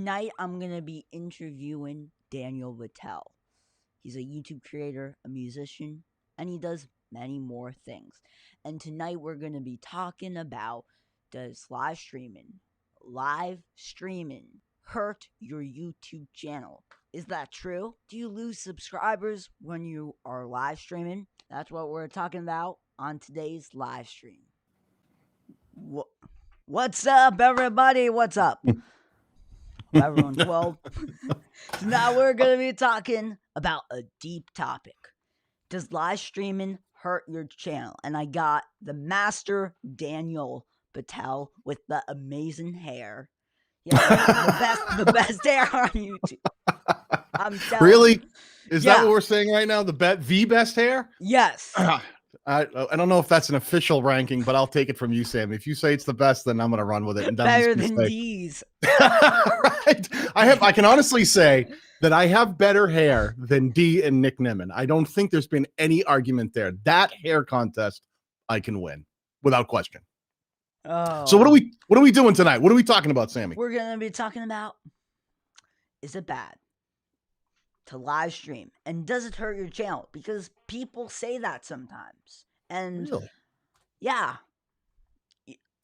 tonight I'm going to be interviewing Daniel Batal. He's a YouTube creator, a musician, and he does many more things. And tonight we're going to be talking about, does live streaming hurt your YouTube channel? Is that true? Do you lose subscribers when you are live streaming? That's what we're talking about on today's live stream. What's up, everybody? What's up? Everyone's well. So now we're going to be talking about a deep topic. Does live streaming hurt your channel? And I got the master Daniel Batal with the amazing hair. Yeah, the best hair on YouTube. I'm telling Really? you. Is that what we're saying right now? The best hair? Yes. I don't know if that's an official ranking, but I'll take it from you, Sammy. If you say it's the best, then I'm going to run with it. And better than these. Right. I can honestly say that I have better hair than D and Nick Nimmin. I don't think there's been any argument there. That hair contest, I can win without question. Oh. So what are we doing tonight? What are we talking about, Sammy? We're going to be talking about, is it bad to live stream, and does it hurt your channel? Because people say that sometimes. And really? Yeah.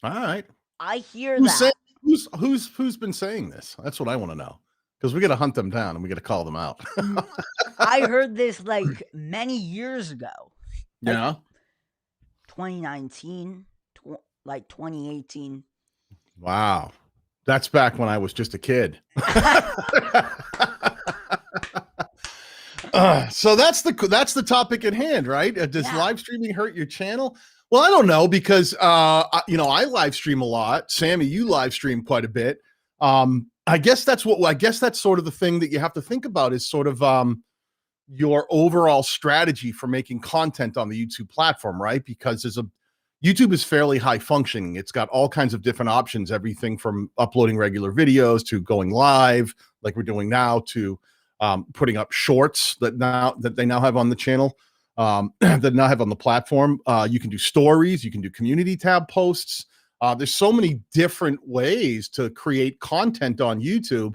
All right. I hear that. Who's been saying this? That's what I want to know. Because we got to hunt them down and we got to call them out. I heard this like many years ago. Like yeah. 2019, like 2018. Wow. That's back when I was just a kid. So that's the topic at hand, right? Does live streaming hurt your channel? Well, I don't know, because I live stream a lot. Sammy, you live stream quite a bit. I guess that's sort of the thing that you have to think about is sort of your overall strategy for making content on the YouTube platform, right? Because YouTube is fairly high functioning. It's got all kinds of different options, everything from uploading regular videos to going live, like we're doing now, to putting up shorts that they now have on the channel, that now have on the platform. You can do stories, you can do community tab posts. There's so many different ways to create content on YouTube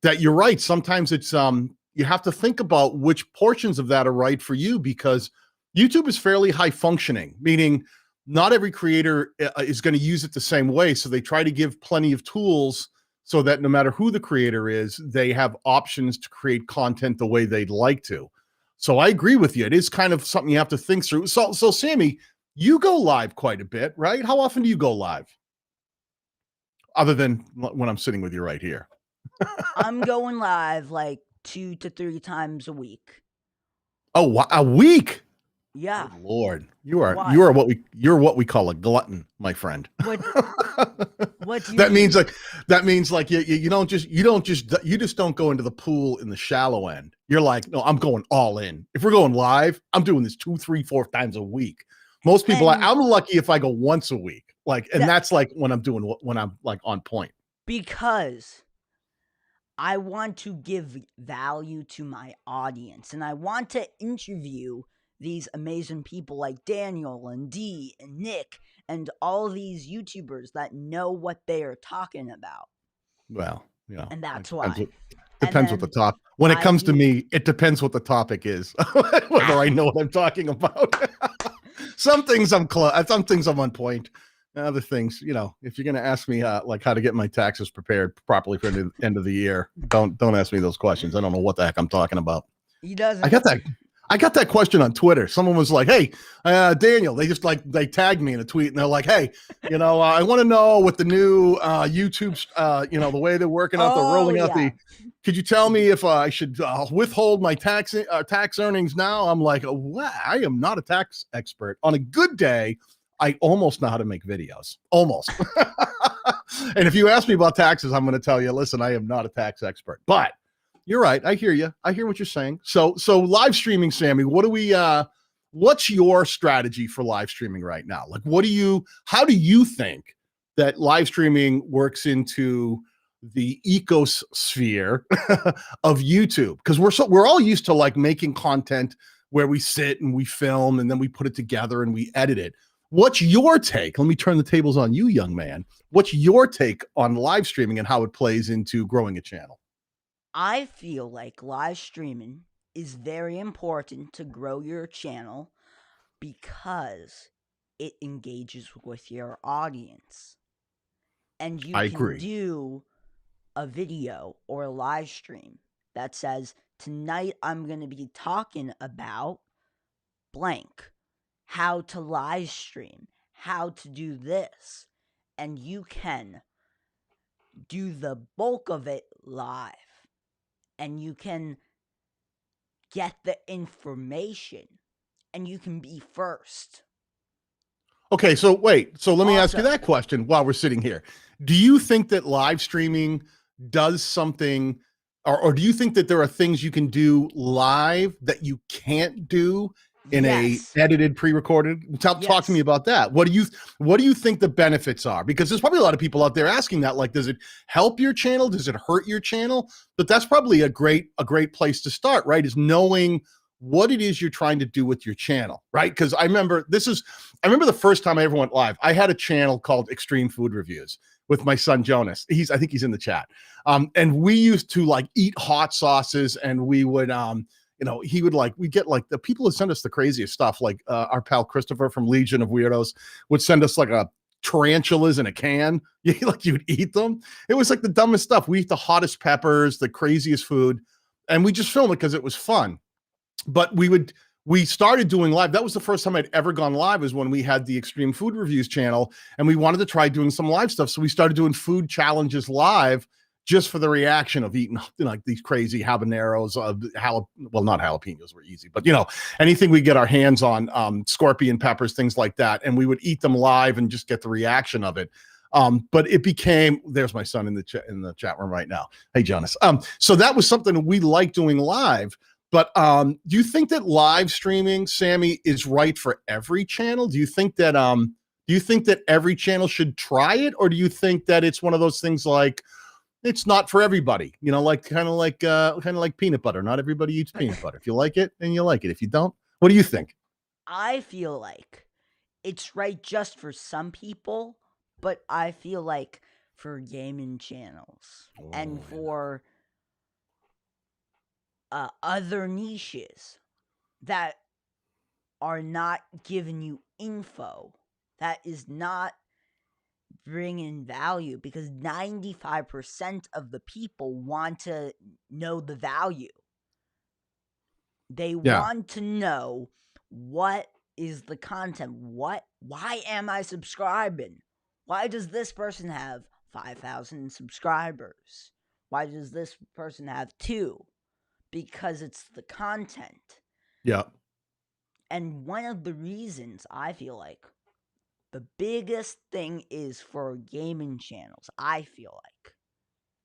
that you're right. Sometimes it's you have to think about which portions of that are right for you, because YouTube is fairly high functioning, meaning not every creator is going to use it the same way. So they try to give plenty of tools so that no matter who the creator is, they have options to create content the way they'd like to. So I agree with you. It is kind of something you have to think through. So Sammy, you go live quite a bit, right? How often do you go live? Other than when I'm sitting with you right here. I'm going live like 2 to 3 times a week. Oh, a week? Yeah. Good Lord, you're what we call a glutton, my friend. What do you that mean? means like you just don't go into the pool in the shallow end. You're like, no, I'm going all in. If we're going live, I'm doing this 2, 3, 4 times a week. Most people, I'm lucky if I go once a week. That's like when I'm like on point. Because I want to give value to my audience, and I want to interview these amazing people like Daniel and Dee and Nick and all these YouTubers that know what they are talking about. Well, yeah. And that's why. Depends what the topic. When it comes to me, it depends what the topic is, whether I know what I'm talking about. Some things I'm close. Some things I'm on point. Other things, if you're going to ask me like how to get my taxes prepared properly for the end of the year, don't ask me those questions. I don't know what the heck I'm talking about. He doesn't. I got that question on Twitter. Someone was like, "Hey, Daniel," they tagged me in a tweet and they're like, "Hey, I want to know what the new YouTube, the way they're working out, they're rolling out could you tell me if I should withhold my tax earnings now?" I'm like, "What? I am not a tax expert. On a good day, I almost know how to make videos, almost." And if you ask me about taxes, I'm going to tell you, listen, I am not a tax expert, but you're right. I hear you. I hear what you're saying. So live streaming, Sammy, what's your strategy for live streaming right now? Like, how do you think that live streaming works into the ecosphere of YouTube? Because we're all used to like making content where we sit and we film and then we put it together and we edit it. What's your take? Let me turn the tables on you, young man. What's your take on live streaming and how it plays into growing a channel? I feel like live streaming is very important to grow your channel because it engages with your audience. And you I can agree. do a video or a live stream that says, tonight I'm going to be talking about blank, how to live stream, how to do this. And you can do the bulk of it live. And you can get the information. And you can be first. Okay, so wait. So let me ask you Also, that question while we're sitting here. Do you think that live streaming does something, or do you think that there are things you can do live that you can't do in a yes, edited, pre-recorded? Talk to me yes. about that. What do you think the benefits are? Because there's probably a lot of people out there asking that. Like, does it help your channel? Does it hurt your channel? But that's probably a great place to start, right? Is knowing what it is you're trying to do with your channel, right? Because I remember the first time I ever went live. I had a channel called Extreme Food Reviews with my son Jonas. I think he's in the chat. And we used to like eat hot sauces, and we would he would we get like the people who send us the craziest stuff, like our pal Christopher from Legion of Weirdos would send us like a tarantulas in a can. Like you'd eat them. It was like the dumbest stuff. We eat the hottest peppers, the craziest food, and we just filmed it because it was fun. But we started doing live. That was the first time I'd ever gone live, is when we had the Extreme Food Reviews channel, and we wanted to try doing some live stuff. So we started doing food challenges live, just for the reaction of eating like these crazy habaneros, well, not jalapenos were easy, but anything we get our hands on, scorpion peppers, things like that. And we would eat them live and just get the reaction of it. But it became, there's my son in the chat room right now. Hey, Jonas. So that was something we liked doing live. But do you think that live streaming, Sammy, is right for every channel? Do you think that every channel should try it, or do you think that it's one of those things like it's not for everybody? Like kind of like peanut butter. Not everybody eats peanut butter. If you like it, then you like it. If you don't, what do you think? I feel like it's right just for some people, but I feel like for gaming channels and for other niches that are not giving you info, that is not bringing value, because 95% of the people want to know the value. They want to know what is the content. Why am I subscribing? Why does this person have 5,000 subscribers? Why does this person have 2? Because it's the content. Yeah. And one of the reasons I feel like the biggest thing is for gaming channels, I feel like.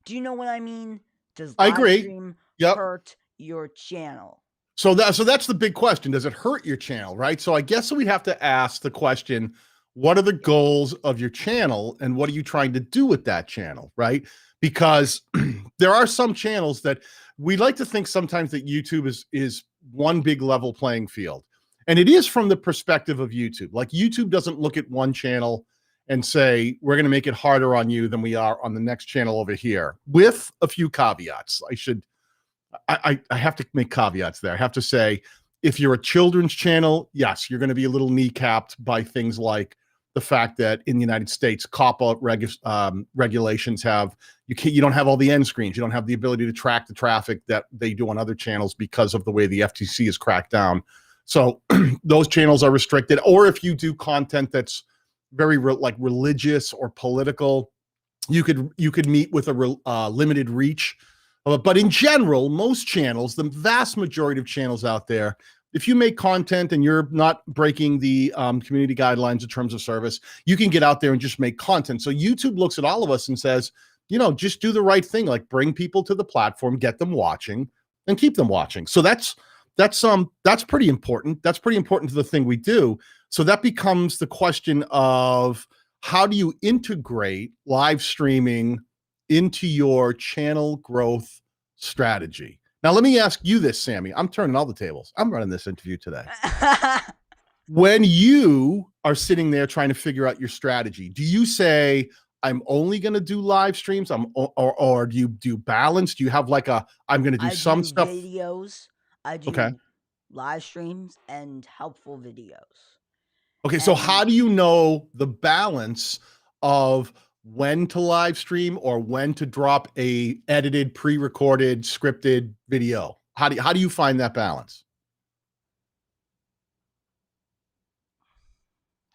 Do you know what I mean? Does I live agree. stream Yep. hurt your channel? So that's the big question. Does it hurt your channel, right? So I guess we have to ask the question, what are the goals of your channel, and what are you trying to do with that channel, right? Because there are some channels that we like to think sometimes that YouTube is one big level playing field. And it is from the perspective of YouTube. Like, YouTube doesn't look at one channel and say, we're going to make it harder on you than we are on the next channel over here, with a few caveats. I have to make caveats there. I have to say, if you're a children's channel, yes, you're going to be a little kneecapped by things like the fact that in the United States, COPPA regulations have, you don't have all the end screens. You don't have the ability to track the traffic that they do on other channels because of the way the FTC has cracked down. So those channels are restricted. Or if you do content that's very religious or political, you could meet with a limited reach. But in general, most channels, the vast majority of channels out there, if you make content and you're not breaking the community guidelines in terms of service, you can get out there and just make content. So YouTube looks at all of us and says, just do the right thing, like bring people to the platform, get them watching, and keep them watching. So that's pretty important. That's pretty important to the thing we do. So that becomes the question of, how do you integrate live streaming into your channel growth strategy? Now, let me ask you this, Sammy. I'm turning all the tables. I'm running this interview today. When you are sitting there trying to figure out your strategy, do you say, I'm only going to do live streams? Or do you balance? Do you have like I'm going to do I some do stuff? videos, I Okay. do live streams and helpful videos. Okay. So how And do you know the balance of when to live stream or when to drop a edited, pre-recorded, scripted video? How do you find that balance?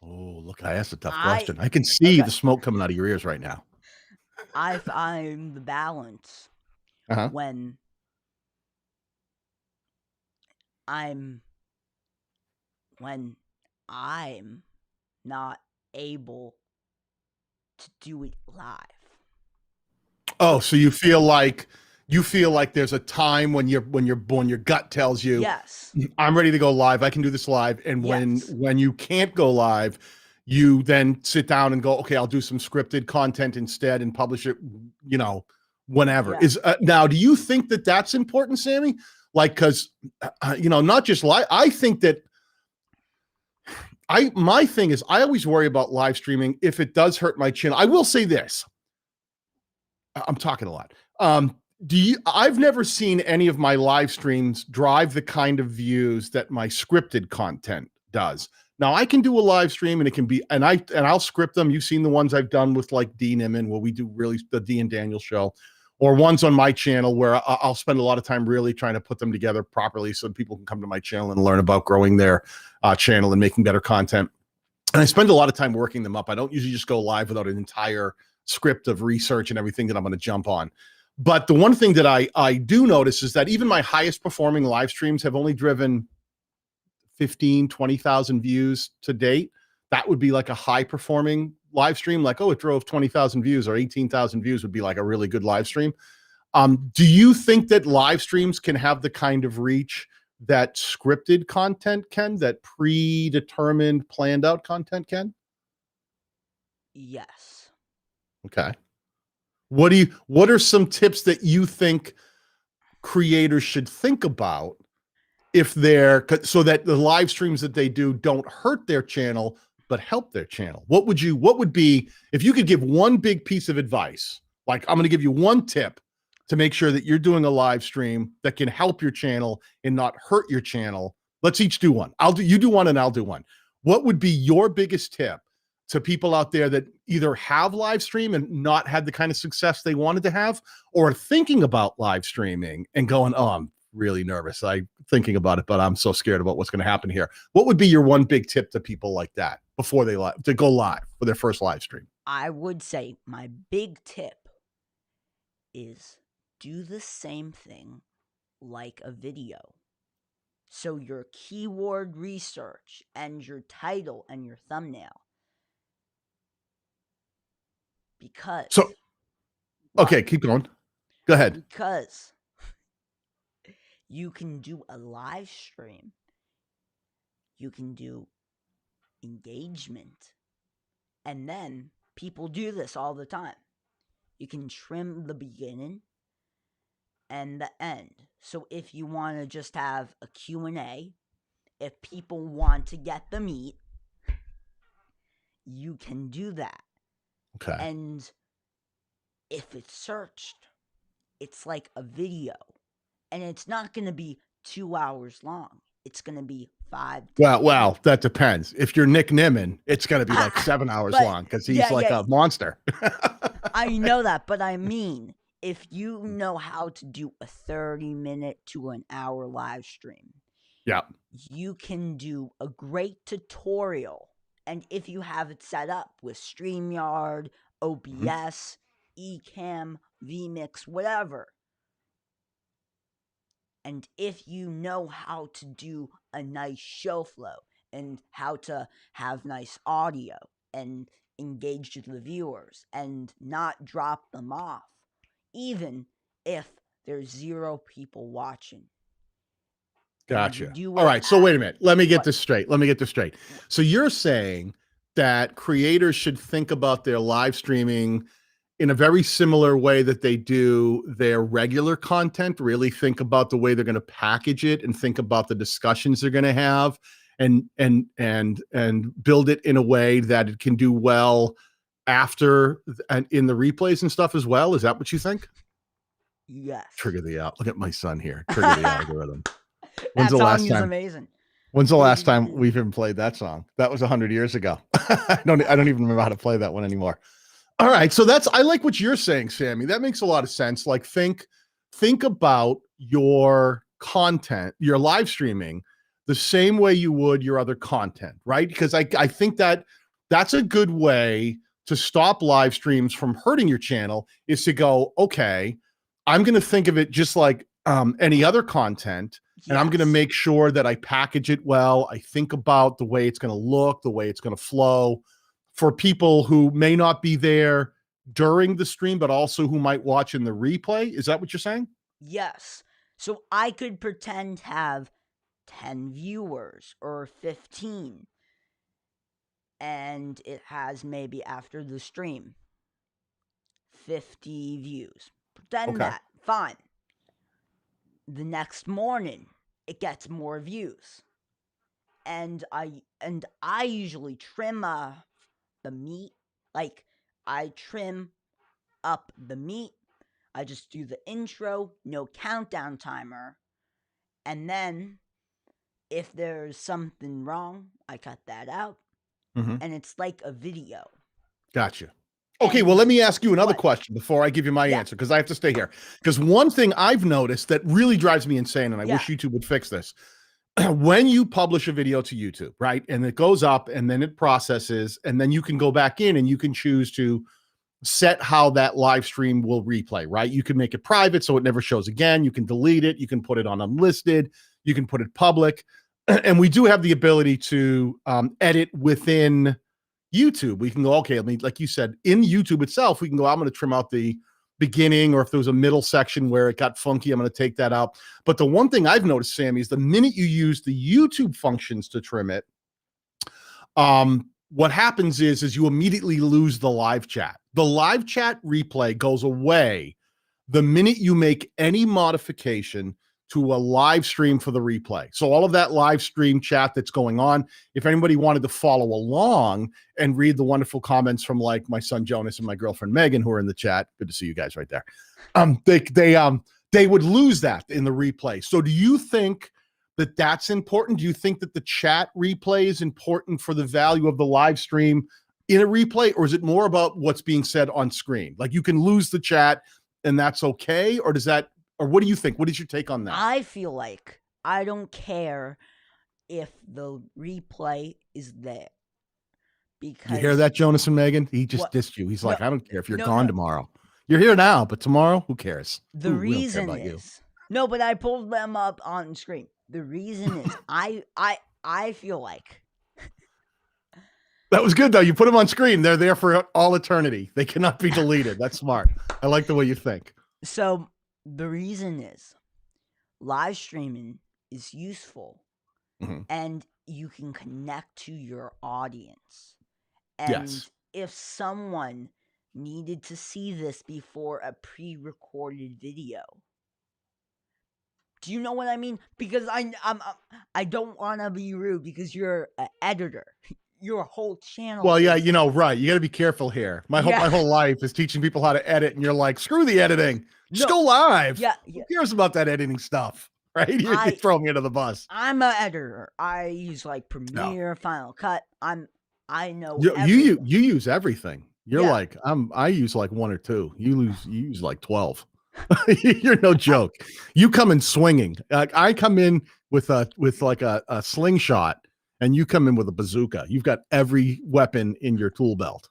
Oh, look, I asked a tough I question. I can see okay, the smoke coming out of your ears right now. I find the balance Uh-huh. when I'm when I'm not able to do it live. Oh, So so you feel like there's a time when your gut tells you, yes, I'm ready to go live. I can do this live. And when yes, when you can't go live, you then sit down and go, okay, I'll do some scripted content instead and publish it, you know, whenever. yeah. Is now, do you think that that's important, Sammy? Like, because not just live. I think that my thing is I always worry about live streaming if it does hurt my channel. I will say this. I'm talking a lot. I've never seen any of my live streams drive the kind of views that my scripted content does. Now I can do a live stream and it can be, and I'll script them. You've seen the ones I've done with like Dean Imman, where we do really the D and Daniel show, or ones on my channel where I'll spend a lot of time really trying to put them together properly so people can come to my channel and learn about growing their channel and making better content. And I spend a lot of time working them up. I don't usually just go live without an entire script of research and everything that I'm going to jump on. But the one thing that I do notice is that even my highest performing live streams have only driven 15, 20,000 views to date. That would be like a high performing live stream. Like, oh, it drove 20,000 views or 18,000 views would be like a really good live stream. Do you think that live streams can have the kind of reach that scripted content can, that predetermined, planned out content can? Yes. Okay. What are some tips that you think creators should think about if they're, so that the live streams that they do don't hurt their channel but help their channel? What would be, if you could give one big piece of advice, like I'm going to give you one tip to make sure that you're doing a live stream that can help your channel and not hurt your channel. Let's each do one. You do one and I'll do one. What would be your biggest tip to people out there that either have live stream and not had the kind of success they wanted to have, or thinking about live streaming and going, oh, I'm really nervous. I'm thinking about it, but I'm so scared about what's going to happen here. What would be your one big tip to people like that before they to go live for their first live stream? I would say my big tip is do the same thing like a video. So your keyword research and your title and your thumbnail. Because So, what? okay, keep going. Go ahead. Because you can do a live stream. You can do engagement. And then people do this all the time. You can trim the beginning and the end. So if you want to just have a Q&A, if people want to get the meat, you can do that. Okay. And if it's searched, it's like a video. And it's not going to be 2 hours long. It's going to be 5. Well, that depends. If you're Nick Nimmin, it's going to be like 7 hours long because he's like a monster. I know that, but I mean, if you know how to do a 30-minute to an hour live stream, yeah, you can do a great tutorial. And if you have it set up with StreamYard, OBS, Ecamm, vMix, whatever, and if you know how to do a nice show flow and how to have nice audio and engage the viewers and not drop them off, even if there's 0 people watching. gotcha. All right. So wait a minute. Let me get this straight. So you're saying that creators should think about their live streaming in a very similar way that they do their regular content, really think about the way they're going to package it and think about the discussions they're going to have and build it in a way that it can do well after and in the replays and stuff as well? Is that what you think? Yes. Trigger the out. Look at my son here. Trigger the algorithm. That song is amazing. When's the last time we've even played that song? That was 100 years ago. I don't even remember how to play that one anymore. All right. So I like what you're saying, Sammy. That makes a lot of sense. Like think about your content, your live streaming the same way you would your other content, right? Because I think that's a good way to stop live streams from hurting your channel, is to go, okay, I'm going to think of it just like any other content. Yes. And I'm going to make sure that I package it well. I think about the way it's going to look, the way it's going to flow for people who may not be there during the stream, but also who might watch in the replay. Is that what you're saying? Yes. So I could pretend to have 10 viewers or 15. And it has maybe after the stream 50 views. Pretend that. Fine. The next morning, it gets more views. And I usually trim the meat. Like, I trim up the meat. I just do the intro, no countdown timer. And then, if there's something wrong, I cut that out. Mm-hmm. And it's like a video. Gotcha. Okay, well, let me ask you another question before I give you my answer, because I have to stay here. Because one thing I've noticed that really drives me insane, and I wish YouTube would fix this, when you publish a video to YouTube, right, and it goes up and then it processes, and then you can go back in and you can choose to set how that live stream will replay, right? You can make it private so it never shows again. You can delete it. You can put it on unlisted. You can put it public. And we do have the ability to edit within YouTube. We can go, okay, like you said, in YouTube itself, we can go, I'm going to trim out the beginning, or if there was a middle section where it got funky, I'm going to take that out. But the one thing I've noticed, Sammy, is the minute you use the YouTube functions to trim it, what happens is you immediately lose the live chat. The live chat replay goes away the minute you make any modification to a live stream for the replay. So all of that live stream chat that's going on, if anybody wanted to follow along and read the wonderful comments from like my son Jonas and my girlfriend Megan, who are in the chat, good to see you guys right there. They would lose that in the replay. So do you think that that's important? Do you think that the chat replay is important for the value of the live stream in a replay, or is it more about what's being said on screen? Like you can lose the chat and that's okay, or does that? Or what do you think? What is your take on that? I feel like I don't care if the replay is there. Because you hear that, Jonas and Megan? He just dissed you. He's like, I don't care if you're gone tomorrow. You're here now, but tomorrow, who cares? The reason is no, but I pulled them up on screen. The reason is I feel like that was good though. You put them on screen. They're there for all eternity. They cannot be deleted. That's smart. I like the way you think. So the reason is live streaming is useful, and you can connect to your audience. And if someone needed to see this before a pre-recorded video, do you know what I mean? Because I don't want to be rude, because you're an editor. Your whole channel. Well, yeah, you know, right. You got to be careful here. My whole life is teaching people how to edit, and you're like, screw the editing. Just go live. Yeah. Who cares about that editing stuff? Right? You're throwing me under the bus. I'm an editor. I use like Premiere, Final Cut. I know you use everything. You're like, I use like one or two. You use like 12. You're no joke. You come in swinging. I come in with like a slingshot, and you come in with a bazooka. You've got every weapon in your tool belt.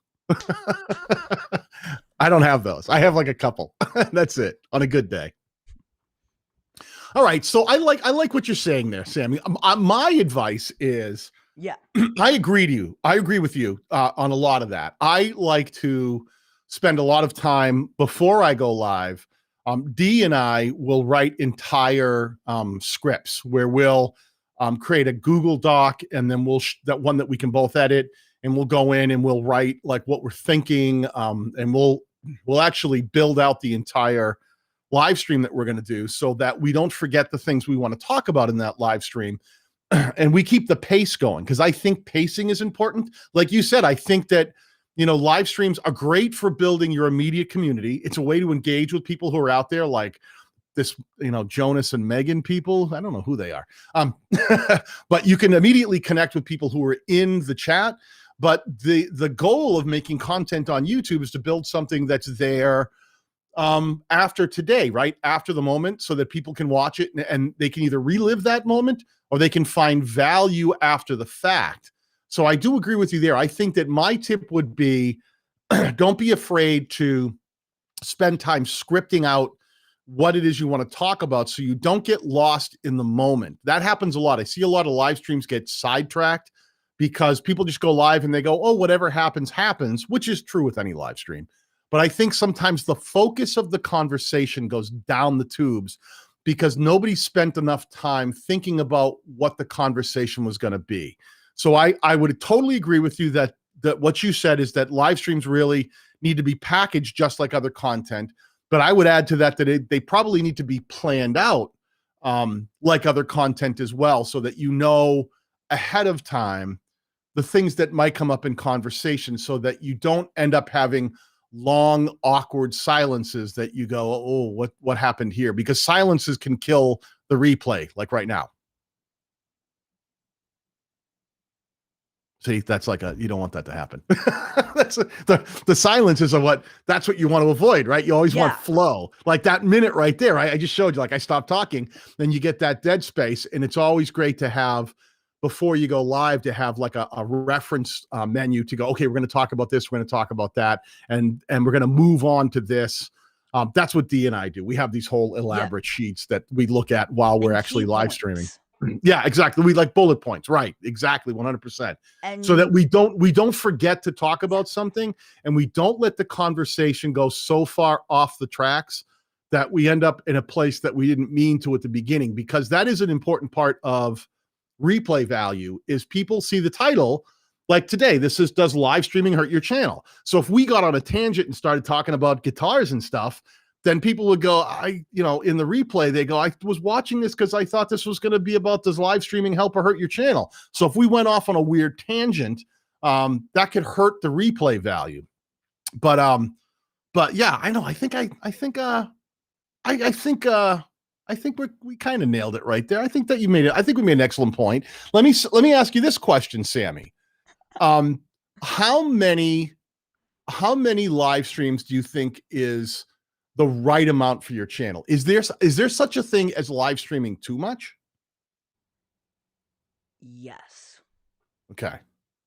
I don't have those. I have like a couple. That's it on a good day. All right. So I like what you're saying there, Sammy. My advice is, I agree with you on a lot of that. I like to spend a lot of time before I go live. Dee and I will write entire scripts where we'll create a Google Doc, and then that one that we can both edit, and we'll go in and we'll write like what we're thinking, and we'll actually build out the entire live stream that we're going to do, so that we don't forget the things we want to talk about in that live stream. and we keep the pace going, because I think pacing is important. Like you said, I think that, live streams are great for building your immediate community. It's a way to engage with people who are out there, like this, Jonas and Megan people. I don't know who they are. But you can immediately connect with people who are in the chat. But the goal of making content on YouTube is to build something that's there after today, right? After the moment, so that people can watch it and they can either relive that moment or they can find value after the fact. So I do agree with you there. I think that my tip would be, don't be afraid to spend time scripting out what it is you want to talk about, so you don't get lost in the moment. That happens a lot. I see a lot of live streams get sidetracked because people just go live and they go, oh, whatever happens, happens, which is true with any live stream. But I think sometimes the focus of the conversation goes down the tubes because nobody spent enough time thinking about what the conversation was going to be. So I would totally agree with you that what you said is that live streams really need to be packaged just like other content. But I would add to that they probably need to be planned out like other content as well, so that ahead of time the things that might come up in conversation, so that you don't end up having long, awkward silences that you go, oh, what happened here? Because silences can kill the replay, like right now. See, that's you don't want that to happen. The silences are that's what you want to avoid, right? You always want flow. Like that minute right there, I just showed you, I stopped talking, then you get that dead space. And it's always great to have, before you go live, to have like a reference menu to go, okay, we're going to talk about this, we're going to talk about that, and we're going to move on to this. That's what Dee and I do. We have these whole elaborate sheets that we look at while we're actually live streaming. Yeah, exactly. We like bullet points, right? Exactly, 100%. And so that we don't forget to talk about something, and we don't let the conversation go so far off the tracks that we end up in a place that we didn't mean to at the beginning. Because that is an important part of replay value, is people see the title. Like today, this is, does live streaming hurt your channel? So if we got on a tangent and started talking about guitars and stuff, then people would go, in the replay, they go, I was watching this because I thought this was going to be about, does live streaming help or hurt your channel? So if we went off on a weird tangent, that could hurt the replay value. But yeah, I know. I think we kind of nailed it right there. I think that you made it. I think we made an excellent point. Let me ask you this question, Sammy. How many live streams do you think is the right amount for your channel? Is there such a thing as live streaming too much? Yes. Okay.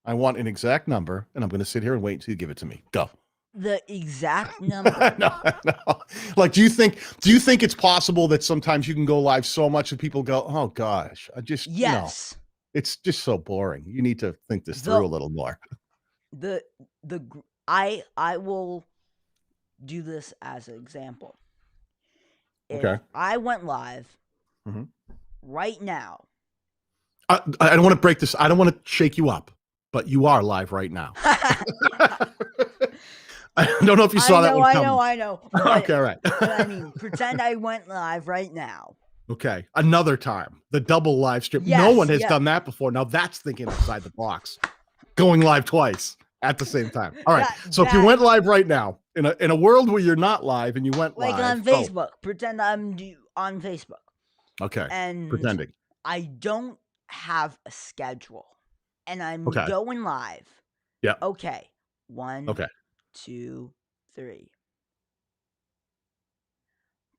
I want an exact number, and I'm going to sit here and wait until you give it to me. Go. The exact number. No. Like, do you think it's possible that sometimes you can go live so much that people go, oh gosh, yes, it's just so boring. You need to think this through a little more. I will do this as an example. If I went live right now. I don't want to break this. I don't want to shake you up, but you are live right now. I don't know if you saw that one coming. I know. But, okay, all right. But I mean, pretend I went live right now. Okay, another time. The double live stream. Yes, no one has done that before. Now that's thinking outside the box. Going live twice at the same time. All right. So if you went live right now, in a world where you're not live and you went live. Like on Facebook. Pretend I'm on Facebook. Okay. And pretending. I don't have a schedule. And I'm going live. Yeah. Okay. 1, 2, 3.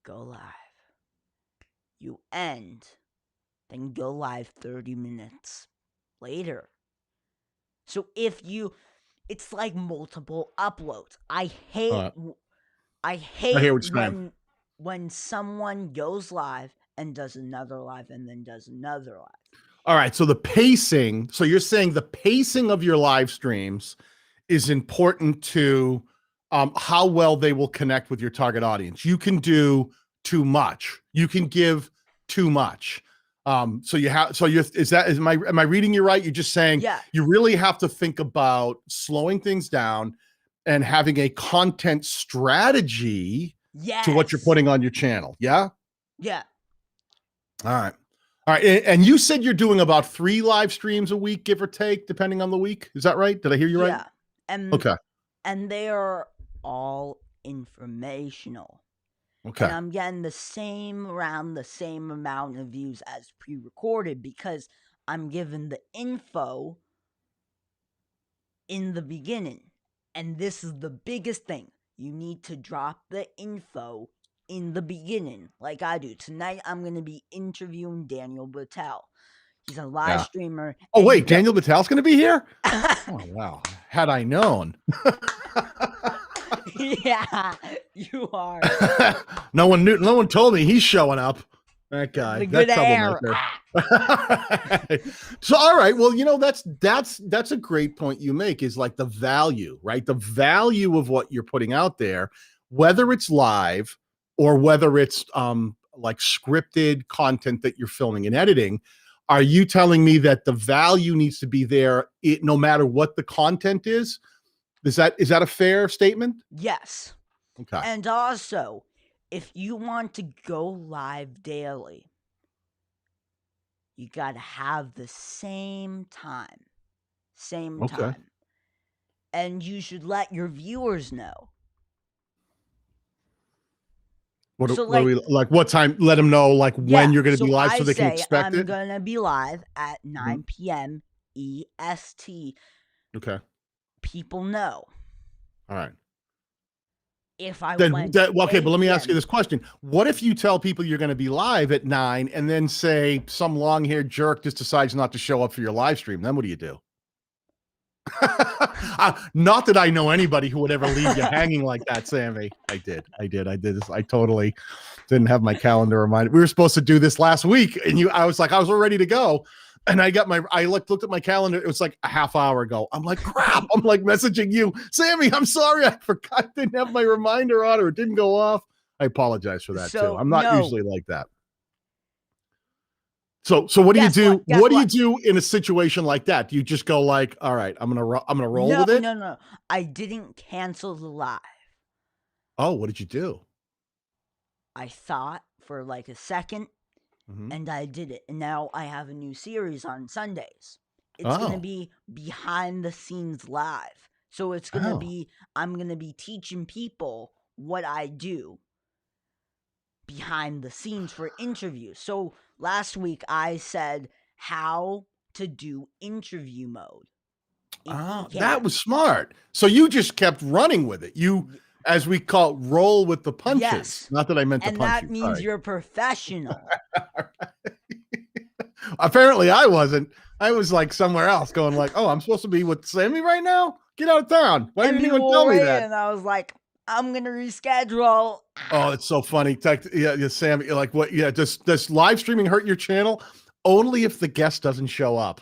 Go live. You end. Then go live 30 minutes later. So it's like multiple uploads. I hate when someone goes live and does another live and then does another live. All right. So the pacing. So you're saying the pacing of your live streams is important to how well they will connect with your target audience. You can do too much. You can give too much. Am I reading you right? You're just saying you really have to think about slowing things down and having a content strategy to what you're putting on your channel. Yeah. Yeah. All right. All right. And you said you're doing about 3 live streams a week, give or take, depending on the week. Is that right? Did I hear you right? Yeah. Okay. And they are all informational. Okay. And I'm getting around the same amount of views as pre-recorded because I'm given the info in the beginning. And this is the biggest thing. You need to drop the info in the beginning, like I do. Tonight, I'm going to be interviewing Daniel Batal. He's a live streamer. Oh, wait, Daniel Batal's going to be here? Oh, wow. Had I known. Yeah, you are. No one knew. No one told me he's showing up. That guy. The good air. So, all right. Well, that's a great point you make, is like the value, right? The value of what you're putting out there, whether it's live or whether it's like scripted content that you're filming and editing. Are you telling me that the value needs to be there no matter what the content is? Is that a fair statement? Yes. Okay. And also, if you want to go live daily, you got to have the same time. Same time. And you should let your viewers know. What do we like? What time? Let them know when you're going to be live so they can expect it. I'm going to be live at 9 p.m. EST. Okay. People know. All right. If I went okay, but let me ask you this question. What if you tell people you're going to be live at 9 and then say some long-haired jerk just decides not to show up for your live stream? Then what do you do? Not that I know anybody who would ever leave you hanging like that, Sammy. I did this. I totally didn't have my calendar reminded. We were supposed to do this last week, and I was all ready to go. And I looked at my calendar. It was like a half hour ago. I'm like, crap. I'm like messaging you, Sammy, I'm sorry. I forgot. I didn't have my reminder on, or it didn't go off. I apologize for that too. I'm not usually like that. So what do you do? What do you do in a situation like that? Do you just go like, all right, I'm gonna roll with it? No. I didn't cancel the live. Oh, what did you do? I thought for like a second, and I did it. And now I have a new series on Sundays. It's gonna be behind the scenes live. So it's gonna be, I'm gonna be teaching people what I do behind the scenes for interviews. So last week I said how to do interview mode. That was smart. So you just kept running with it. You, as we call, roll with the punches. Yes. Not that I meant to punch you. And that means you're a professional. Apparently I wasn't. I was like somewhere else going like, oh, I'm supposed to be with Sammy right now? Get out of town. Why didn't anyone tell me that? And I was like, I'm going to reschedule. Oh, it's so funny. Yeah, Sammy, like what? Yeah, does live streaming hurt your channel? Only if the guest doesn't show up,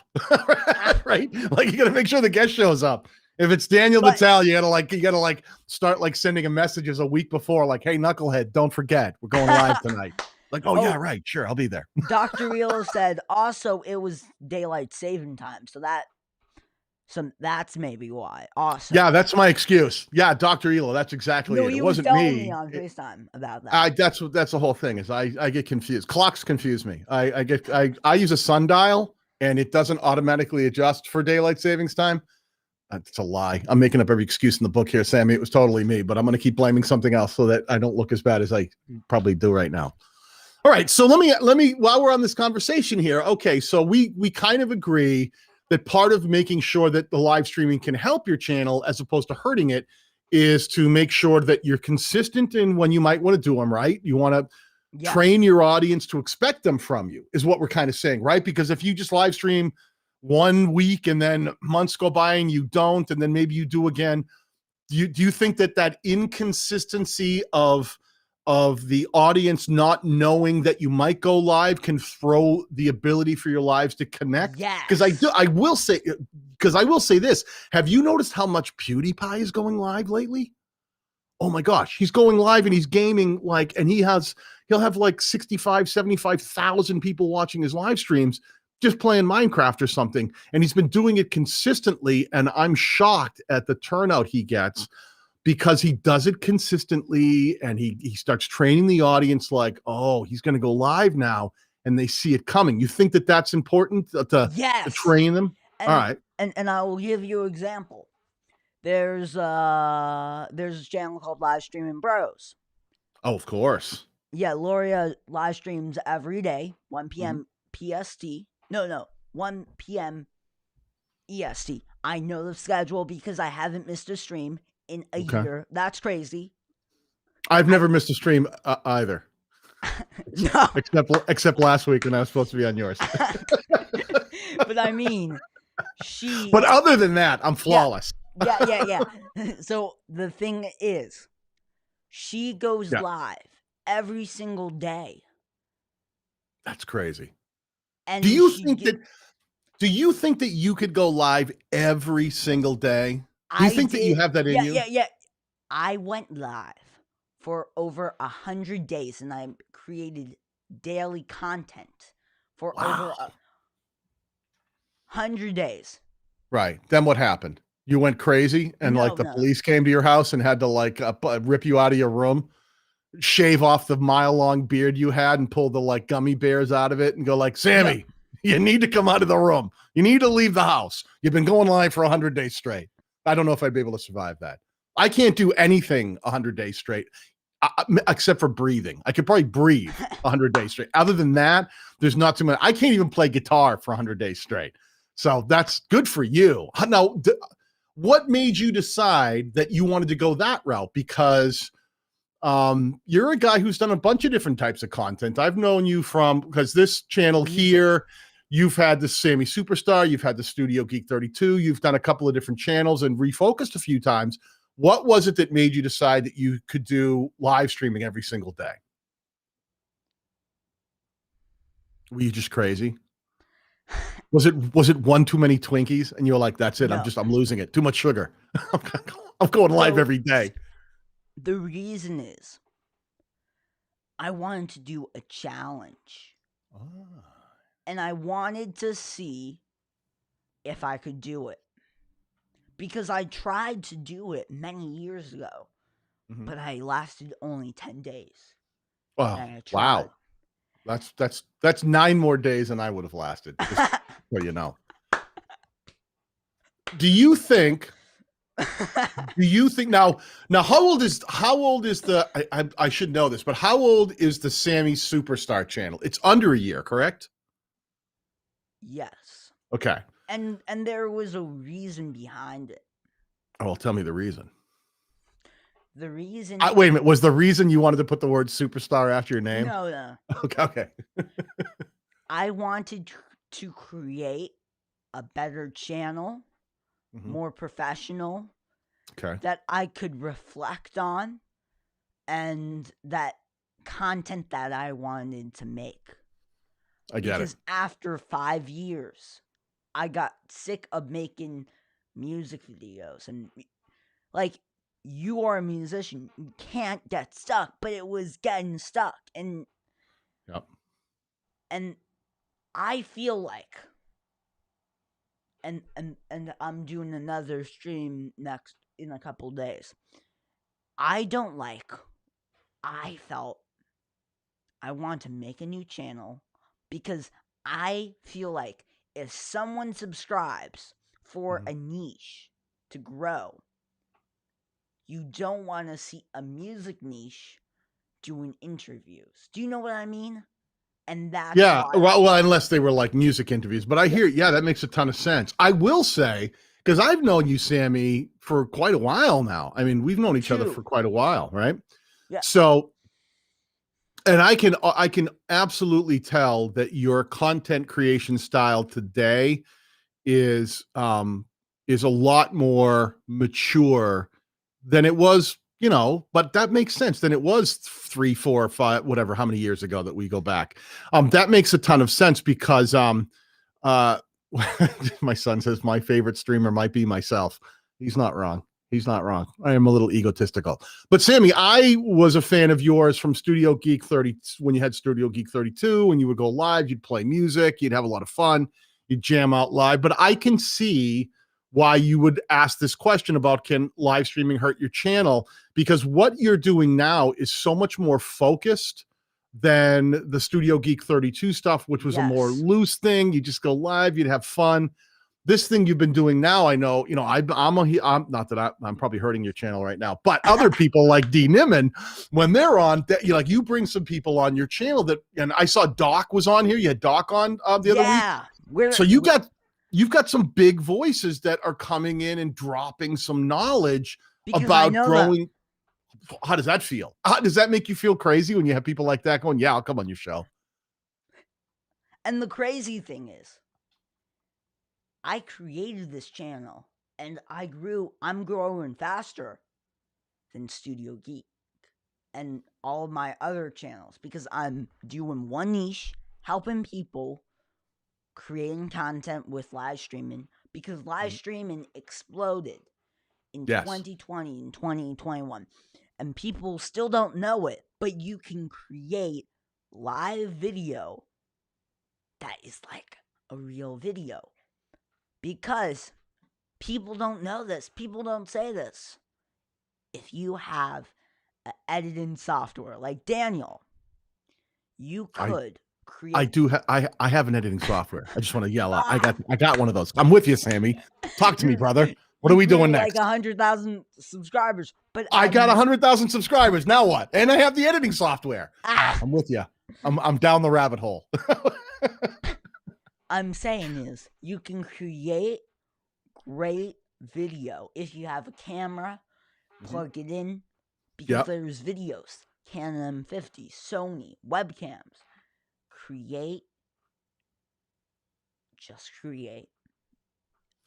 right? Like you got to make sure the guest shows up. If it's Daniel Batal, you gotta start sending him messages a week before, like, hey, knucklehead, don't forget, we're going live tonight. Like, oh yeah, right, sure, I'll be there. Dr. Elo said also it was daylight saving time, so that's maybe why. Awesome. Yeah, that's my excuse. Yeah, Dr. Elo, that's exactly it. It wasn't me on FaceTime about that. That's the whole thing. Is I get confused. Clocks confuse me. I use a sundial and it doesn't automatically adjust for daylight savings time. It's a lie. I'm making up every excuse in the book here, Sammy. It was totally me, but I'm going to keep blaming something else so that I don't look as bad as I probably do right now. All right, so let me while we're on this conversation here. Okay, so we kind of agree that part of making sure that the live streaming can help your channel as opposed to hurting it is to make sure that you're consistent in when you might want to do them, right? You want to train your audience to expect them from you, is what we're kind of saying, right? Because if you just live stream 1 week and then months go by and you don't, and then maybe you do again, do you think that inconsistency of the audience not knowing that you might go live can throw the ability for your lives to connect? Yes. Because I will say this. Have you noticed how much PewDiePie is going live lately? Oh my gosh, he's going live and he's gaming and he'll have like 65, 75,000 people watching his live streams just playing Minecraft or something. And he's been doing it consistently. And I'm shocked at the turnout he gets because he does it consistently and he starts training the audience like, oh, he's going to go live now. and they see it coming. You think that that's important to Yes. train them? And, All right. And I will give you an example. There's a channel called Live Streaming Bros. Oh, of course. Yeah, Loria live streams every day, 1 p.m. PST. No, 1 p.m. EST. I know the schedule because I haven't missed a stream in a year. That's crazy. I've never missed a stream either. No. Except last week when I was supposed to be on yours. But I mean, But other than that, I'm flawless. Yeah. So the thing is, she goes live every single day. That's crazy. And do you think that you could go live every single day? Do you think that you have that in you? Yeah. I went live for over 100 days, and I created daily content for over 100 days. Right. Then what happened? You went crazy, and the police came to your house and had to rip you out of your room, shave off the mile-long beard you had, and pull the gummy bears out of it, and go Sammy, you need to come out of the room. You need to leave the house. You've been going live for 100 days straight. I don't know if I'd be able to survive that. I can't do anything 100 days straight, except for breathing. I could probably breathe 100 days straight. Other than that, there's not too much. I can't even play guitar for 100 days straight. So that's good for you. Now, what made you decide that you wanted to go that route? Because you're a guy who's done a bunch of different types of content. I've known you because this channel here, you've had the Sammy Superstar, you've had the Studio Geek 32, you've done a couple of different channels and refocused a few times. What was it that made you decide that you could do live streaming every single day? Were you just crazy? Was it one too many Twinkies and you were like, that's it, no. I'm losing it. Too much sugar. I'm going live every day. The reason is I wanted to do a challenge. And I wanted to see if I could do it. Because I tried to do it many years ago, but I lasted only 10 days. Wow. That's 9 more days than I would have lasted. Just so you know. Do you think now how old is the I should know this, but how old is the Sammy Superstar channel? It's under a year, correct? Yes. Okay. And there was a reason behind it. Oh, well, tell me the reason. The reason wait a minute, was the reason you wanted to put the word superstar after your name? No. Okay. I wanted to create a better channel, more professional, that I could reflect on, and that content that I wanted to make. I get it. Because after 5 years, I got sick of making music videos, and you are a musician, you can't get stuck, but it was getting stuck, and I feel like, and I'm doing another stream in a couple days. I felt I want to make a new channel because I feel like if someone subscribes for a niche to grow, you don't want to see a music niche doing interviews. Do you know what I mean? And that's well, unless they were music interviews. But I hear, that makes a ton of sense. I will say, because I've known you, Sammy, for quite a while now. I mean, we've known each other for quite a while, right? Yeah. So, and I can absolutely tell that your content creation style today is a lot more mature than it was, but that makes sense. Than it was 3, 4, 5, whatever, how many years ago that we go back. That makes a ton of sense because my son says my favorite streamer might be myself. He's not wrong. I am a little egotistical. But Sammy, I was a fan of yours from Studio Geek 30 when you had Studio Geek 32, when you would go live, you'd play music, you'd have a lot of fun, you'd jam out live. But I can see why you would ask this question about, can live streaming hurt your channel? Because what you're doing now is so much more focused. than the Studio Geek 32 stuff, which was a more loose thing. You just go live, you'd have fun. This thing you've been doing now, I know, I'm not that I'm probably hurting your channel right now, but other people like D Niman, when they're on, you bring some people on your channel and I saw Doc was on here. You had Doc on the other week. So you've got some big voices that are coming in and dropping some knowledge about growing. How does that feel? Does that make you feel crazy when you have people like that going, yeah, I'll come on your show? And the crazy thing is, I created this channel and I'm growing faster than Studio Geek and all of my other channels because I'm doing one niche, helping people, creating content with live streaming, because live streaming exploded in 2020 and 2021. And people still don't know it, but you can create live video that is like a real video. Because people don't know this. People don't say this. If you have an editing software like Daniel, you could create. I have an editing software. I just want to yell out. I got one of those. I'm with you, Sammy. Talk to me, brother. What are we doing next? Like 100,000 subscribers. But I got 100,000 subscribers. Now what? And I have the editing software. I'm with you. I'm down the rabbit hole. I'm saying is you can create great video if you have a camera, plug it in, because there's videos, Canon M50, Sony, webcams. Just create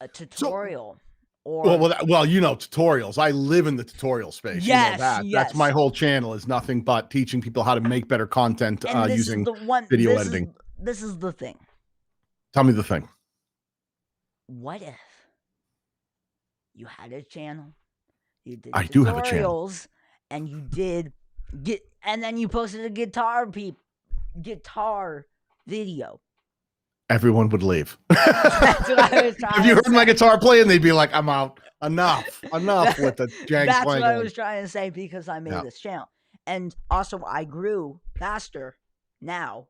a tutorial. Tutorials. I live in the tutorial space. Yes, That's my whole channel is nothing but teaching people how to make better content using video editing. This is the thing. Tell me the thing. What if you had a channel? You did I do have a channel. And you and then you posted a guitar video. Everyone would leave. That's what I was trying If you heard my guitar playing, they'd be like, I'm out. Enough with the jank. That's what I was trying to say because I made this channel. And also I grew faster now.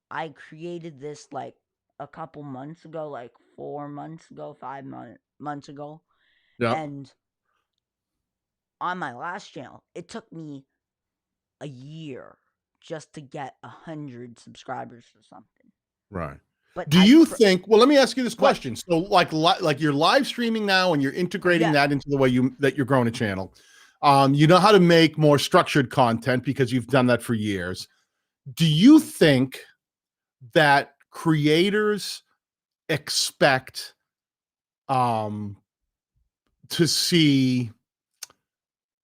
I created this like a couple months ago, like 4 months ago, 5 months ago. Yeah. And on my last channel, it took me a year just to get 100 subscribers or something. Right. But do you think, well, let me ask you this question. So like you're live streaming now and you're integrating that into the way that you're growing a channel. You know how to make more structured content because you've done that for years. Do you think that creators expect to see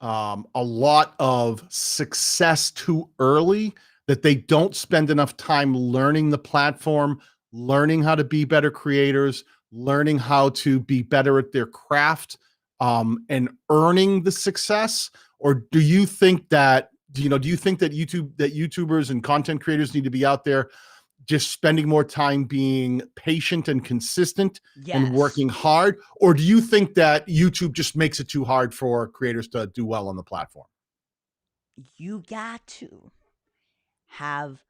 a lot of success too early, that they don't spend enough time learning the platform, learning how to be better creators, learning how to be better at their craft, and earning the success? Or do you think that, YouTubers and content creators need to be out there just spending more time being patient and consistent and working hard? Or do you think that YouTube just makes it too hard for creators to do well on the platform? You got to have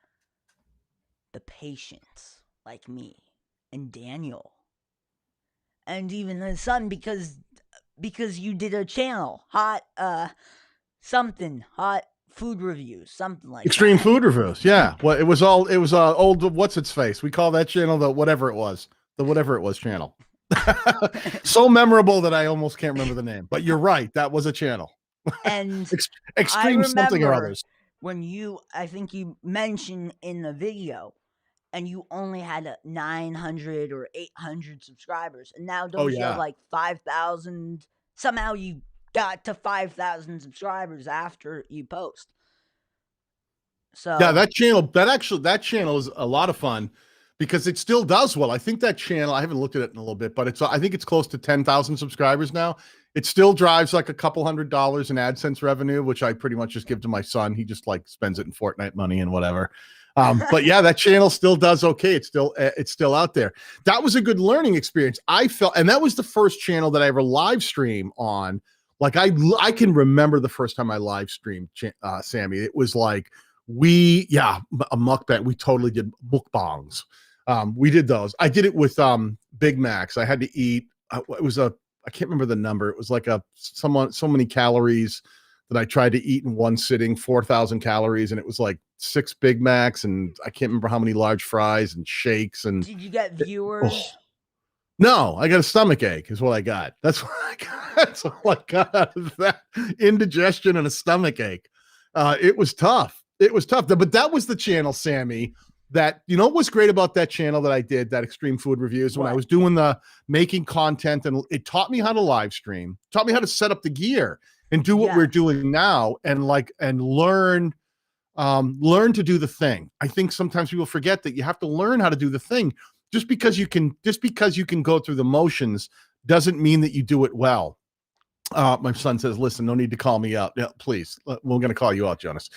the patience like me and Daniel and even his son, because you did a channel, hot food reviews, something like Extreme Food Reviews. Yeah. Well, it was old, what's its face? We call that channel the whatever it was channel. So memorable that I almost can't remember the name, but you're right. That was a channel. And Extreme something or others. When I think you mentioned in the video, and you only had 900 or 800 subscribers, and now you have like 5,000. Somehow you got to 5,000 subscribers after you post. So yeah, that channel is a lot of fun because it still does well. I think that channel, I haven't looked at it in a little bit, but I think it's close to 10,000 subscribers now. It still drives like a couple $100 in AdSense revenue, which I pretty much just give to my son. He just like spends it in Fortnite money and whatever. But yeah, that channel still does okay. It's still out there. That was a good learning experience. I felt, and that was the first channel that I ever live stream on. Like I can remember the first time I live streamed, Sammy. It was like A mukbang. We totally did mukbangs. We did those. I did it with Big Macs. I had to eat. It was I can't remember the number. It was like so many calories that I tried to eat in one sitting, 4,000 calories, and it was like 6 Big Macs, and I can't remember how many large fries and shakes. And did you get viewers? No, I got a stomach ache is what I got. That's what I got. That's all I got out of that. Indigestion and a stomach ache. It was tough. It was tough. But that was the channel, Sammy, that, you know what was great about that channel that I did, that Extreme Food Reviews, when I was doing the making content, and it taught me how to live stream, taught me how to set up the gear and do what we're doing now, and learn to do the thing. I think sometimes people forget that you have to learn how to do the thing. Just because you can go through the motions doesn't mean that you do it well. My son says, listen, no need to call me out. Yeah, please. We're going to call you out, Jonas.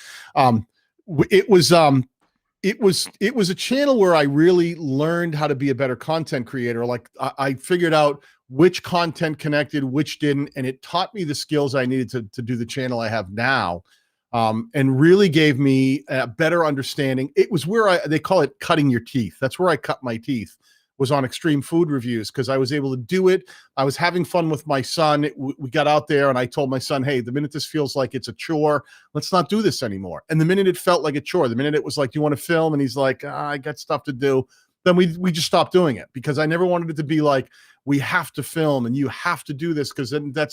It was a channel where I really learned how to be a better content creator. Like I figured out which content connected, which didn't, and it taught me the skills I needed to do the channel I have now. And really gave me a better understanding. It was where they call it cutting your teeth. That's where I cut my teeth, was on Extreme Food Reviews, because I was able to do it. I was having fun with my son. We got out there, and I told my son, hey, the minute this feels like it's a chore, let's not do this anymore. And the minute it felt like a chore, the minute it was like, do you want to film? And he's like, I got stuff to do. Then we just stopped doing it, because I never wanted it to be like, we have to film and you have to do this, because then that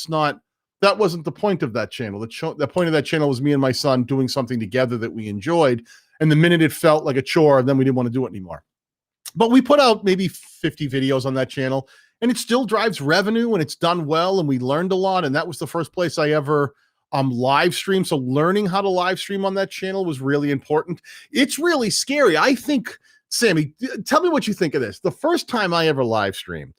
wasn't the point of that channel. The point of that channel was me and my son doing something together that we enjoyed. And the minute it felt like a chore, then we didn't want to do it anymore. But we put out maybe 50 videos on that channel, and it still drives revenue, and it's done well, and we learned a lot. And that was the first place I ever live stream. So learning how to live stream on that channel was really important. It's really scary. I think, Sammy, tell me what you think of this. The first time I ever live streamed,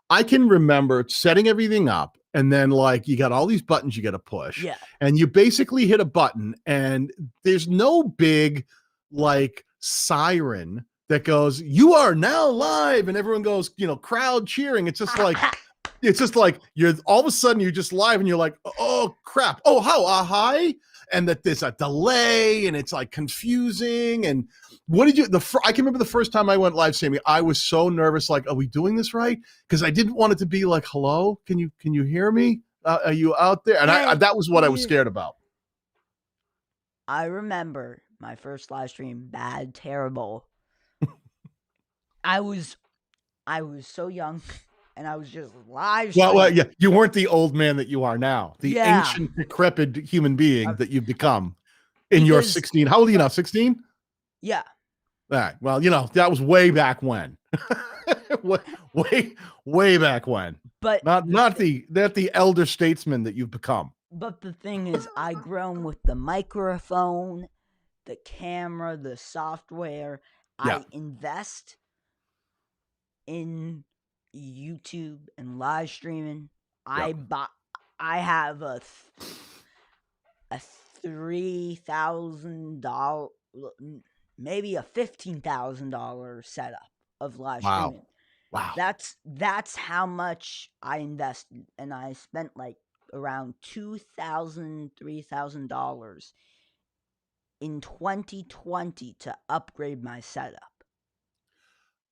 I can remember setting everything up, and then like you got all these buttons you got to push, and you basically hit a button, and there's no big like siren that goes, you are now live, and everyone goes, crowd cheering. It's just like you're all of a sudden you're just live, and you're like, oh crap, oh how hi, and that there's a delay, and it's like confusing. And what did you I can remember the first time I went live, Sammy, I was so nervous, like, are we doing this right? Because I didn't want it to be like, hello, can you hear me? Are you out there? And that was what I was scared about. I remember my first live stream, bad, terrible. I was so young, and I was just live streaming. Well, yeah, you weren't the old man that you are now, the ancient, decrepit human being that you've become in your 16. How old are you now? 16? Yeah. All right. Well, that was way back when. way back when. But not the elder statesman that you've become. But the thing is, I grown with the microphone, the camera, the software. I invest in YouTube and live streaming. I have a $3,000, maybe a $15,000 setup of live streaming. Wow. That's how much I invested, and I spent like around $2,000, $3,000 in 2020 to upgrade my setup.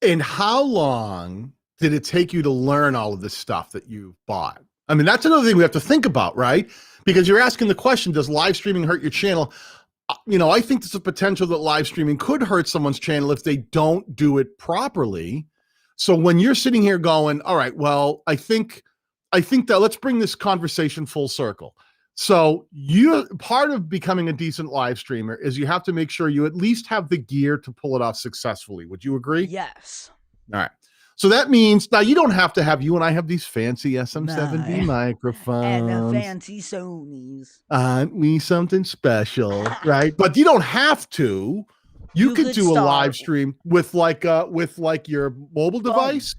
And how long did it take you to learn all of this stuff that you bought? I mean, that's another thing we have to think about, right? Because you're asking the question, does live streaming hurt your channel? I think there's a potential that live streaming could hurt someone's channel if they don't do it properly. So when you're sitting here going, all right, well, I think that let's bring this conversation full circle. So part of becoming a decent live streamer is you have to make sure you at least have the gear to pull it off successfully. Would you agree? Yes. All right. So that means now you don't have to have, you and I have these fancy SM7B microphones. And the fancy Sonys. Aren't we something special, right? But you don't have to. You could do a live stream with like your mobile device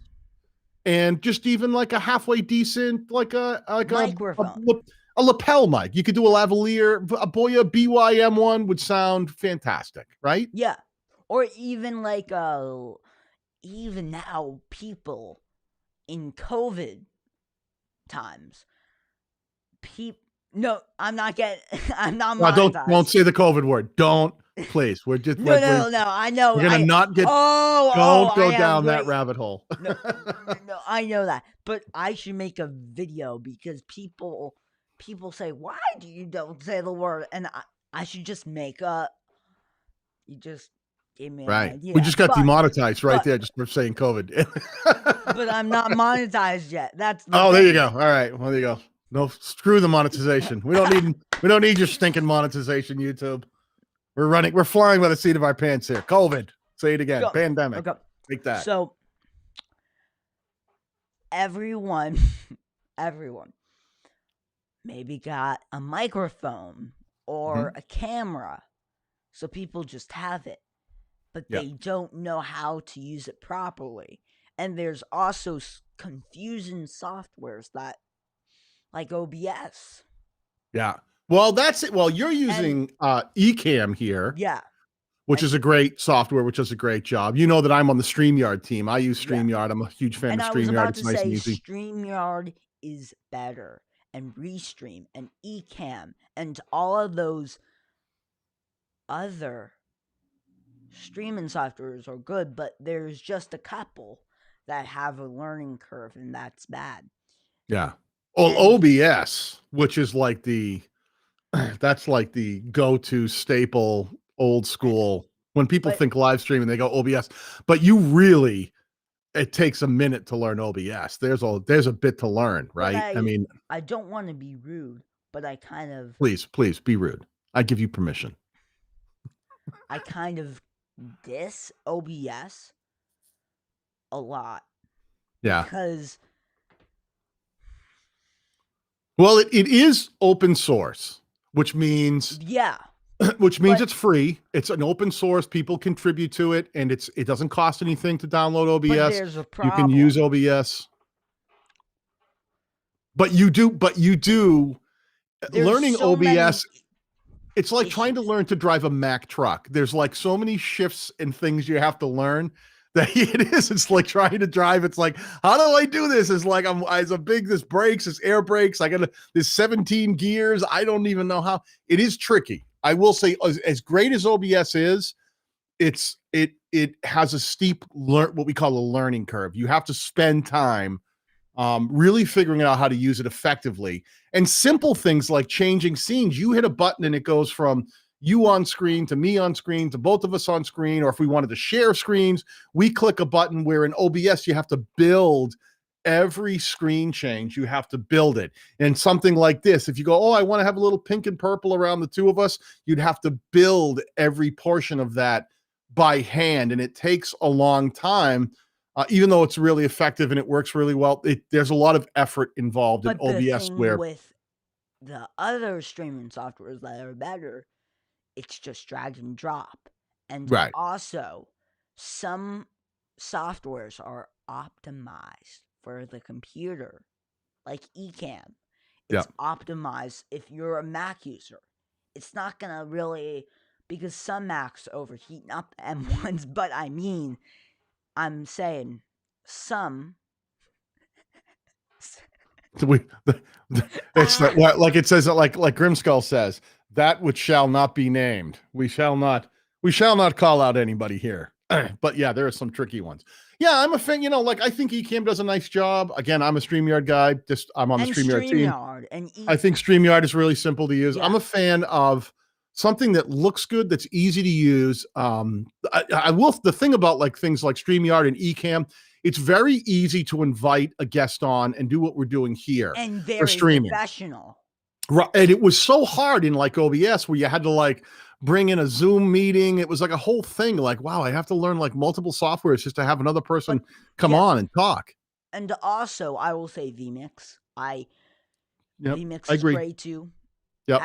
and just even like a halfway decent, like a microphone. A lapel mic. You could do a lavalier. A Boya BYM1 would sound fantastic, right? Yeah. Or even like even now, people in COVID times, no, I'm not monetized. Don't say the COVID word. Don't Please, we're just No. I know. we're gonna not get. Oh, Don't I go have down that great. rabbit hole. No, I know that, but I should make a video because people say, "Why do you don't say the word?" And I should just make a. You just gave me an Right. We idea, just got demonetized right but there just for saying COVID. but I'm not monetized yet. That's the Oh, there you thing. go. All right. Well, there you go. No, screw the monetization. We don't need your stinking monetization, YouTube. We're flying by the seat of our pants here. COVID. Say it again. Go. Pandemic. Okay. Take that. So everyone everyone maybe got a microphone or a camera, so people just have it, but they don't know how to use it properly. And there's also confusing softwares that, like OBS. Yeah. Well, that's it. Well, you're using Ecamm here. Yeah. Which is a great software, which does a great job. You know that I'm on the StreamYard team. I use StreamYard. Yeah. I'm a huge fan And of I was StreamYard. about It's to nice say and easy. StreamYard is better, and Restream and Ecamm and all of those other streaming softwares are good, but there's just a couple that have a learning curve, and that's bad. Yeah. Well, OBS, which is like that's like the go-to staple, old school. When people think live streaming, they go OBS. But it takes a minute to learn OBS. There's a bit to learn, right? I mean, I don't want to be rude, but I kind of please be rude. I give you permission. I kind of diss OBS a lot. Yeah. Because well, it is open source, which means it's free. It's an open source. People contribute to it, and it doesn't cost anything to download OBS. But there's a problem. You can use OBS. But you do learning OBS. It's like trying to learn to drive a Mack truck. There's like so many shifts and things you have to learn that it's like trying to drive. It's like, how do I do this? It's like this brakes, this air brakes. There's 17 gears. I don't even know how. It is tricky. I will say, as great as OBS is, it has a steep what we call a learning curve. You have to spend time really figuring out how to use it effectively. And simple things like changing scenes. You hit a button and it goes from you on screen to me on screen to both of us on screen. Or if we wanted to share screens, we click a button, where in OBS you have to build every screen change. You have to build it. And something like this, if you go, oh, I want to have a little pink and purple around the two of us, you'd have to build every portion of that by hand. And it takes a long time. Even though it's really effective and it works really well, there's a lot of effort involved in OBS. Where with the other streaming softwares that are better, it's just drag and drop. And also, some softwares are optimized for the computer, like Ecamm. It's optimized if you're a Mac user. It's not going to really, because some Macs overheat, not the M1s, but I'm saying some. It's like it says, like Grimskull says, that which shall not be named. We shall not call out anybody here. But yeah, there are some tricky ones. Yeah, I'm a fan. I think Ecamm does a nice job. Again, I'm a StreamYard guy. I'm on the StreamYard team. I think StreamYard is really simple to use. I'm a fan of something that looks good, that's easy to use. The thing about things like StreamYard and Ecamm, it's very easy to invite a guest on and do what we're doing here. And very professional. Right. And it was so hard in OBS, where you had to bring in a Zoom meeting. It was like a whole thing. Wow, I have to learn multiple softwares just to have another person come on and talk. And also, I will say vMix. vMix is great too. Yep.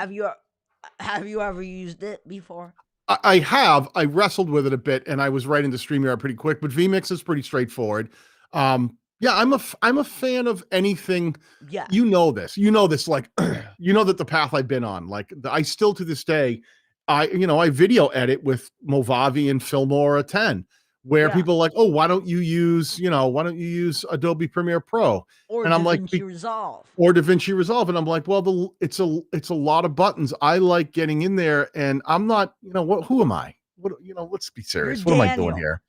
Have you ever used it before? I have. I wrestled with it a bit, and I was right into StreamYard pretty quick. But vMix is pretty straightforward. Yeah, I'm a fan of anything. Yeah, you know this. You know that the path I've been on. I still to this day, I video edit with Movavi and Filmora 10. where Yeah. people are like, oh, why don't you use Adobe Premiere Pro? Or And I'm like, DaVinci Resolve. or DaVinci Resolve. And I'm like, well, it's a lot of buttons. I like getting in there, and I'm not, who am I? Let's be serious. You're What am I doing Daniel. here?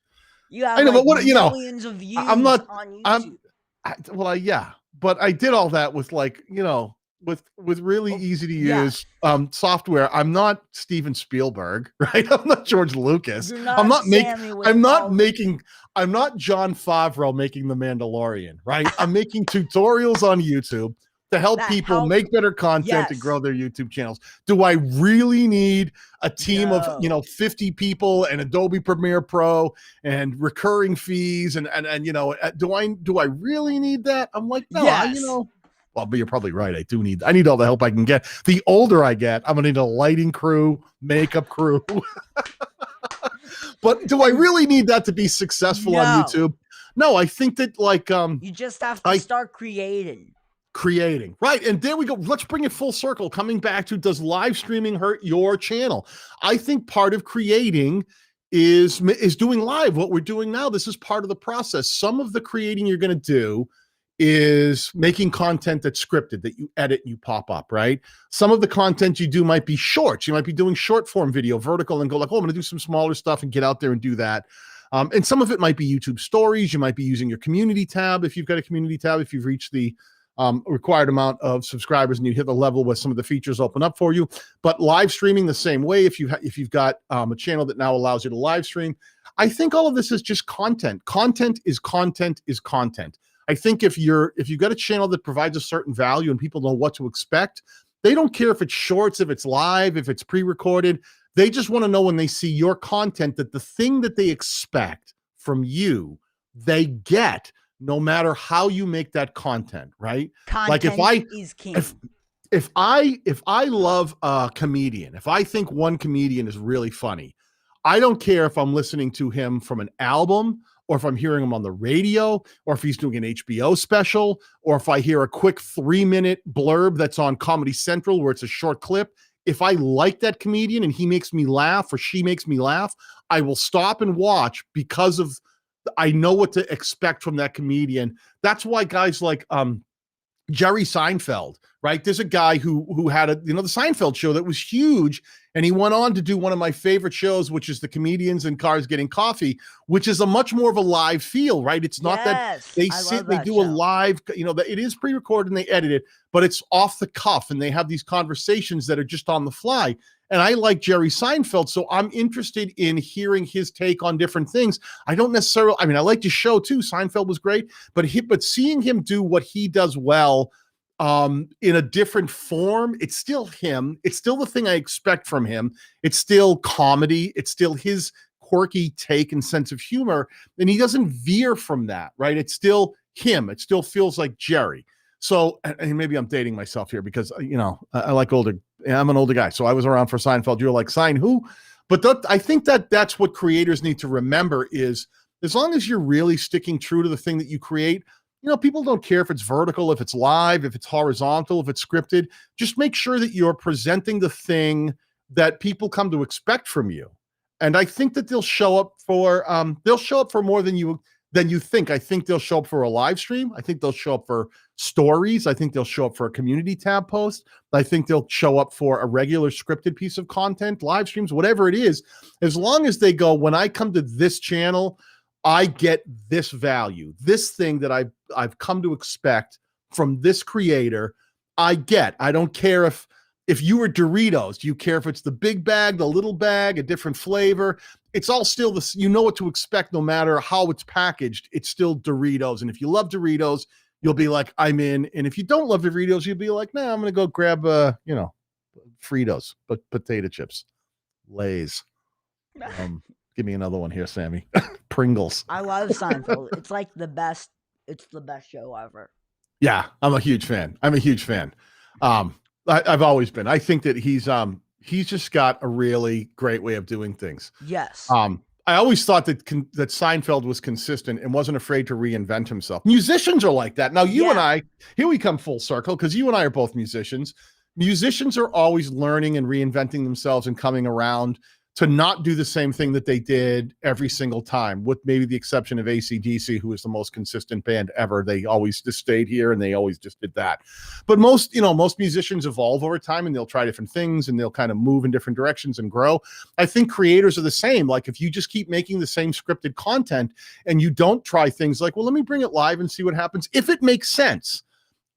You have I know, like but what, millions of I'm views not, on YouTube. yeah, but I did all that with with really easy to use software. I'm not Steven Spielberg, right? I'm not George Lucas. You're not Sammy with I'm not all making I'm not John Favreau making The Mandalorian, right? I'm making tutorials on YouTube to help people make better content and grow their YouTube channels. Do I really need a team of 50 people and Adobe Premiere Pro and recurring fees and do I really need that? I'm like, no, well, but you're probably right. I need all the help I can get. The older I get, I'm gonna need a lighting crew, makeup crew. But do I really need that to be successful on YouTube? No, I think that you just have to start creating. Right. And there we go. Let's bring it full circle. Coming back to, does live streaming hurt your channel? I think part of creating is doing live, what we're doing now. This is part of the process. Some of the creating you're going to do is making content that's scripted, that you edit, you pop up, right? Some of the content you do might be shorts. You might be doing short form video, vertical, and go like, oh, I'm going to do some smaller stuff and get out there and do that. And some of it might be YouTube stories. You might be using your community tab. If you've got a community tab, if you've reached the required amount of subscribers and you hit the level where some of the features open up for you. But live streaming the same way, if you've got a channel that now allows you to live stream, I think all of this is just content. Content is content is content. I think if you've got a channel that provides a certain value and people know what to expect, they don't care if it's shorts, if it's live, if it's pre-recorded. They just want to know when they see your content that the thing that they expect from you, they get, no matter how you make that content, right? Content is king. If I love a comedian, if I think one comedian is really funny, I don't care if I'm listening to him from an album or if I'm hearing him on the radio or if he's doing an HBO special or if I hear a quick 3-minute blurb that's on Comedy Central where it's a short clip. If I like that comedian and he makes me laugh or she makes me laugh, I will stop and watch because of I know what to expect from that comedian. That's why guys like Jerry Seinfeld, right? There's a guy who had the Seinfeld show that was huge, and he went on to do one of my favorite shows, which is the Comedians in Cars Getting Coffee, which is a much more of a live feel, right? It's not that they sit, they do a live, it is pre-recorded and they edit it, but it's off the cuff and they have these conversations that are just on the fly. And I like Jerry Seinfeld, so I'm interested in hearing his take on different things. I don't necessarily, I like his show too. Seinfeld was great, but seeing him do what he does well in a different form, it's still him. It's still the thing I expect from him. It's still comedy. It's still his quirky take and sense of humor. And he doesn't veer from that, right? It's still him. It still feels like Jerry. So, and maybe I'm dating myself here because, I like older. I'm an older guy. So I was around for Seinfeld. You're like, Sein who? But I think that's what creators need to remember is as long as you're really sticking true to the thing that you create, people don't care if it's vertical, if it's live, if it's horizontal, if it's scripted. Just make sure that you're presenting the thing that people come to expect from you. And I think that they'll show up for more than you think. I think they'll show up for a live stream. I think they'll show up for stories. I think they'll show up for a community tab post. I think they'll show up for a regular scripted piece of content, live streams, whatever it is. As long as they go, when I come to this channel, I get this value, this thing that I've come to expect from this creator. I don't care if you were Doritos, do you care if it's the big bag, the little bag, a different flavor? It's all still this, what to expect no matter how it's packaged. It's still Doritos. And if you love Doritos, you'll be like, I'm in. And if you don't love Doritos, you'll be like, nah, I'm going to go grab, Fritos, but potato chips, Lay's. Give me another one here, Sammy. Pringles. I love Seinfeld. It's like the best. It's the best show ever. Yeah, I'm a huge fan. I've always been. I think that he's just got a really great way of doing things. Yes. I always thought that Seinfeld was consistent and wasn't afraid to reinvent himself. Musicians are like that. Now, you and I, here we come full circle because you and I are both musicians. Musicians are always learning and reinventing themselves and coming around to not do the same thing that they did every single time, with maybe the exception of AC/DC, who is the most consistent band ever. They always just stayed here and they always just did that. But most musicians evolve over time and they'll try different things and they'll kind of move in different directions and grow. I think creators are the same. Like if you just keep making the same scripted content and you don't try things like, well, let me bring it live and see what happens, if it makes sense.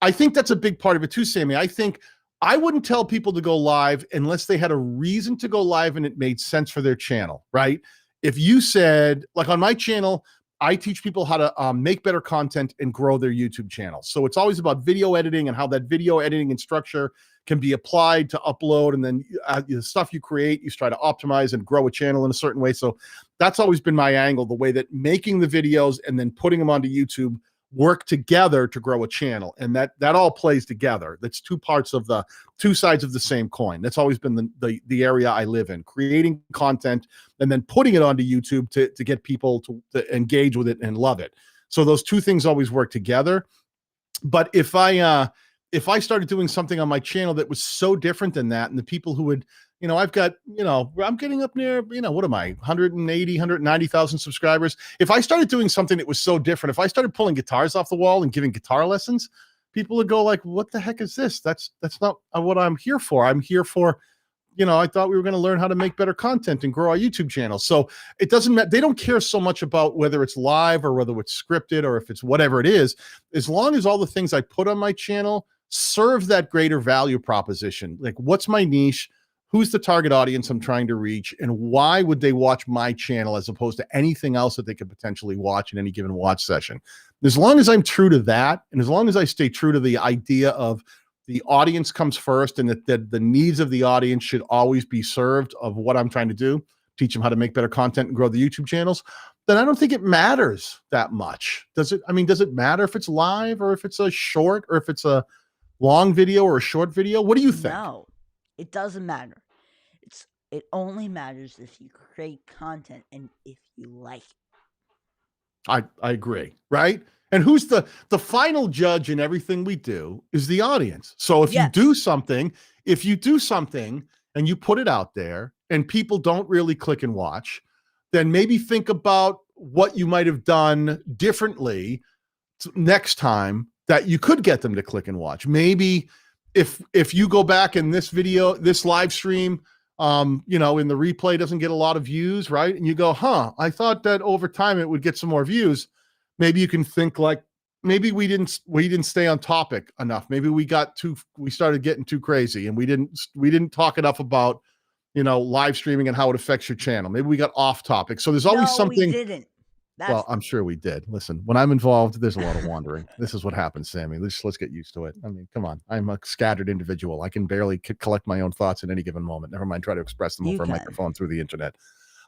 I think that's a big part of it too, Sammy. I think I wouldn't tell people to go live unless they had a reason to go live and it made sense for their channel, right? If you said, like on my channel, I teach people how to make better content and grow their YouTube channel. So it's always about video editing and how that video editing and structure can be applied to upload. And then the stuff you create, you try to optimize and grow a channel in a certain way. So that's always been my angle, the way that making the videos and then putting them onto YouTube work together to grow a channel. And that all plays together. That's two sides of the same coin. That's always been the area I live in, creating content and then putting it onto YouTube to get people to engage with it and love it. So those two things always work together. But if I started doing something on my channel that was so different than that, and the people who would, I've got, I'm getting up near, what am I, 180, 190,000 subscribers. If I started doing something that was so different, if I started pulling guitars off the wall and giving guitar lessons, people would go like, what the heck is this? That's not what I'm here for. I'm here for, I thought we were going to learn how to make better content and grow our YouTube channel. So it doesn't matter. They don't care so much about whether it's live or whether it's scripted or if it's whatever it is, as long as all the things I put on my channel serve that greater value proposition. Like, what's my niche? Who's the target audience I'm trying to reach? And why would they watch my channel as opposed to anything else that they could potentially watch in any given watch session? As long as I'm true to that, and as long as I stay true to the idea of the audience comes first and that the needs of the audience should always be served of what I'm trying to do, teach them how to make better content and grow the YouTube channels, then I don't think it matters that much. Does it? I mean, does it matter if it's live or if it's a short or if it's a long video or a short video? What do you think? No, it doesn't matter. It only matters if you create content and if you like it. I agree, right? And who's the final judge in everything we do is the audience. So if you do something and you put it out there and people don't really click and watch, then maybe think about what you might have done differently next time that you could get them to click and watch. Maybe if you go back in this video, this live stream, in the replay doesn't get a lot of views, right? And you go, I thought that over time it would get some more views. Maybe you can think like, maybe we didn't stay on topic enough. Maybe we started getting too crazy and we didn't talk enough about, live streaming and how it affects your channel. Maybe we got off topic. So there's always something. We didn't. Well, I'm sure we did. Listen, when I'm involved, there's a lot of wandering. This is what happens, Sammy. Let's get used to it. I mean, come on. I'm a scattered individual. I can barely collect my own thoughts at any given moment. Never mind try to express them over a microphone through the internet.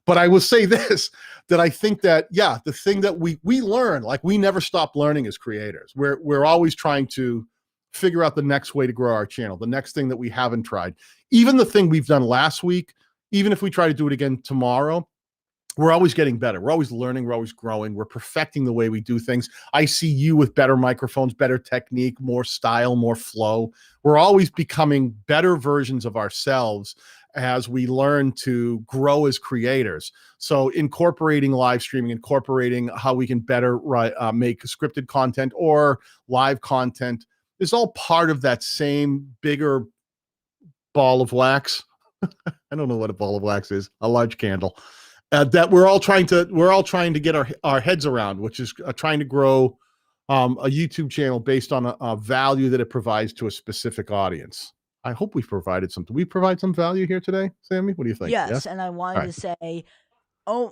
But I will say this, that I think that, the thing that we learn, like we never stop learning as creators. We're always trying to figure out the next way to grow our channel, the next thing that we haven't tried. Even the thing we've done last week, even if we try to do it again tomorrow, we're always getting better. We're always learning. We're always growing. We're perfecting the way we do things. I see you with better microphones, better technique, more style, more flow. We're always becoming better versions of ourselves as we learn to grow as creators. So incorporating live streaming, incorporating how we can better make scripted content or live content is all part of that same bigger ball of wax. I don't know what a ball of wax is, a large candle. That we're all trying to get our heads around, which is trying to grow a YouTube channel based on a value that it provides to a specific audience. I hope we've provided something. We provide some value here today, Sammy? What do you think? Yes, and I wanted to say,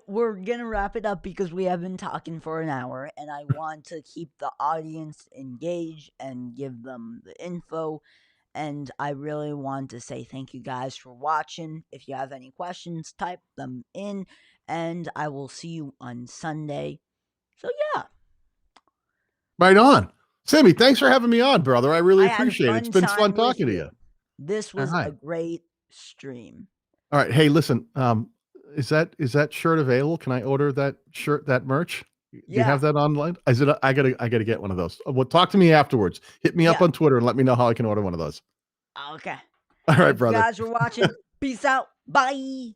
we're going to wrap it up because we have been talking for an hour, and I want to keep the audience engaged and give them the info. And I really want to say thank you guys for watching. If you have any questions, type them in, and I will see you on Sunday. So, yeah. Right on. Sammy, thanks for having me on, brother. I really appreciate it. It's been fun talking to you. This was a great stream. All right. Hey, listen, is that shirt available? Can I order that shirt, that merch? Do you have that online? Is it? I gotta get one of those. Well, talk to me afterwards. Hit me up on Twitter and let me know how I can order one of those. Okay. All right, brother. Thank you guys for watching. Peace out. Bye.